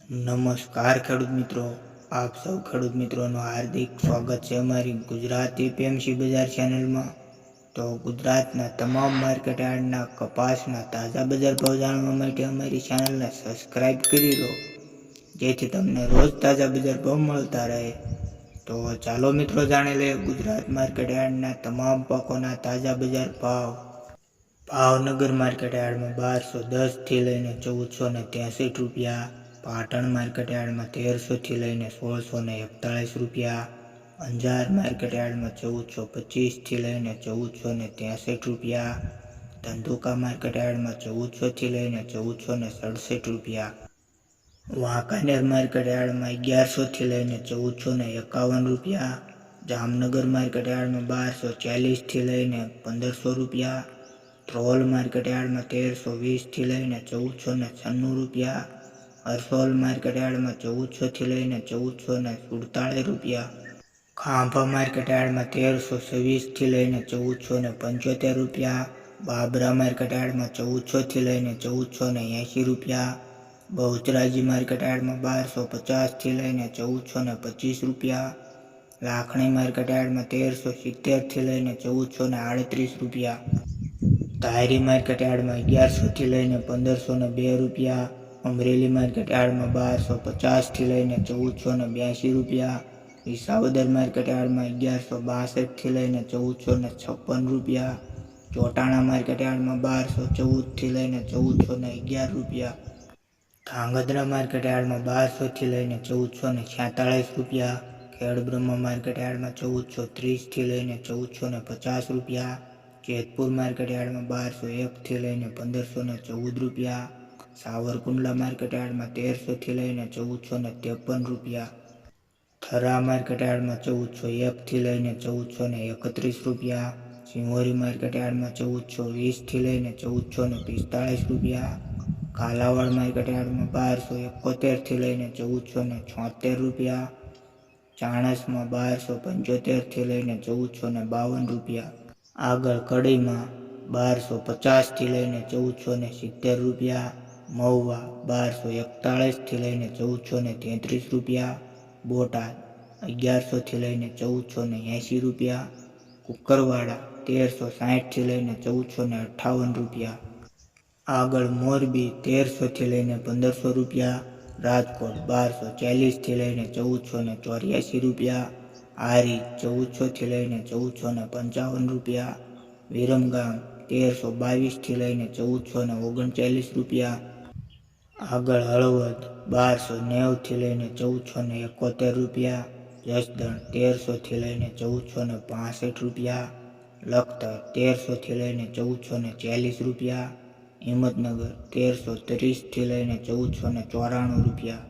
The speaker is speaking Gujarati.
નમસ્કાર ખેડૂત મિત્રો, આપ સૌ ખેડૂત મિત્રોનું હાર્દિક સ્વાગત છે અમારી ગુજરાતી પીએમસી બજાર ચેનલમાં। તો ગુજરાતના તમામ માર્કેટ યાર્ડના કપાસના તાજા બજાર ભાવ જાણવા માટે અમારી ચેનલને સબસ્ક્રાઇબ કરી લો, જેથી તમને રોજ તાજા બજાર ભાવ મળતા રહે। તો ચાલો મિત્રો જાણી લઈએ ગુજરાત માર્કેટ યાર્ડના તમામ પાકોના તાજા બજાર ભાવ। ભાવનગર માર્કેટ યાર્ડમાં 1210 થી લઈને 1463 રૂપિયા, પાટણ માર્કેટ યાર્ડમાં 1300 થી લઈને 1641 રૂપિયા, અંજાર માર્કેટ યાર્ડમાં 1425 થી લઈને 1463 રૂપિયા, ધંધુકા માર્કેટ યાર્ડમાં 1400 થી લઈને 1467 રૂપિયા, વાંકાનેર માર્કેટ યાર્ડમાં 1100 થી લઈને 1451 રૂપિયા, જામનગર માર્કેટ યાર્ડમાં 1240 થી લઈને 1500 રૂપિયા, ધ્રોલ માર્કેટ યાર્ડમાં 1320 થી લઈને 1496 રૂપિયા, હરસોલ માર્કેટ યાર્ડમાં 1400 થી લઈને 1447 રૂપિયા, ખાંભા માર્કેટ યાર્ડમાં 1326 થી લઈને 1475 રૂપિયા, બાબરા માર્કેટ યાર્ડમાં 1400 થી લઈને 1480 રૂપિયા, બહુચરાજી માર્કેટ યાર્ડમાં 1250 થી લઈને 1425 રૂપિયા, લાખણી માર્કેટ યાર્ડમાં 1370 થી લઈને 1438 રૂપિયા, ધારી માર્કેટ યાર્ડમાં 1100 થી લઈને 1502 રૂપિયા, અમરેલી માર્કેટ યાર્ડમાં 1250 થી લઈને 1482 રૂપિયા, વિસાવદર માર્કેટ યાર્ડમાં 1162 થી લઈને 1456 રૂપિયા, ચોટાણા માર્કેટ યાર્ડમાં 1214 થી લઈને 1411 રૂપિયા, ધાંગધ્રા માર્કેટ યાર્ડમાં 1200 થી લઈને 1446 રૂપિયા, ખેડબ્રહ્મા માર્કેટ યાર્ડમાં 1430 થી લઈને 1450 રૂપિયા, જેતપુર માર્કેટ યાર્ડમાં 1201 થી લઈને 1514 રૂપિયા, સાવરકુંડલા માર્કેટ યાર્ડમાં 1300 થી લઈને 1453 રૂપિયા, થરા માર્કેટ યાર્ડમાં 1401 થી લઈને 1431 રૂપિયા, સિંહોરી માર્કેટ યાર્ડમાં 1420 થી લઈને 1445 રૂપિયા, કાલાવાડ માર્કેટ યાર્ડમાં 1271 થી લઈને 1476 રૂપિયા, ચાણસમાં 1275 થી લઈને 1452 રૂપિયા, આગળ કડીમાં 1250 થી લઈને 1470 રૂપિયા, મહુવા 1241 થી લઈને 1433 રૂપિયા, બોટાદ 1100 થી લઈને 1480 રૂપિયા, કુકરવાડા 1360 થી લઈને 1458 રૂપિયા, આગળ મોરબી 1300 થી લઈને 1500 રૂપિયા, રાજકોટ 1240 થી લઈને 1484 રૂપિયા, આરી 1400 થી લઈને 1455 રૂપિયા, વિરમગામ 1322 થી લઈને 1439 રૂપિયા, આગળ હળવદ 1290 થી લઈને 1471 રૂપિયા, જસદણ 1300 થી લઈને 1465 રૂપિયા, લખતર 1300 થી લઈને 1440 રૂપિયા, હિંમતનગર 1330 થી લઈને 1494 રૂપિયા,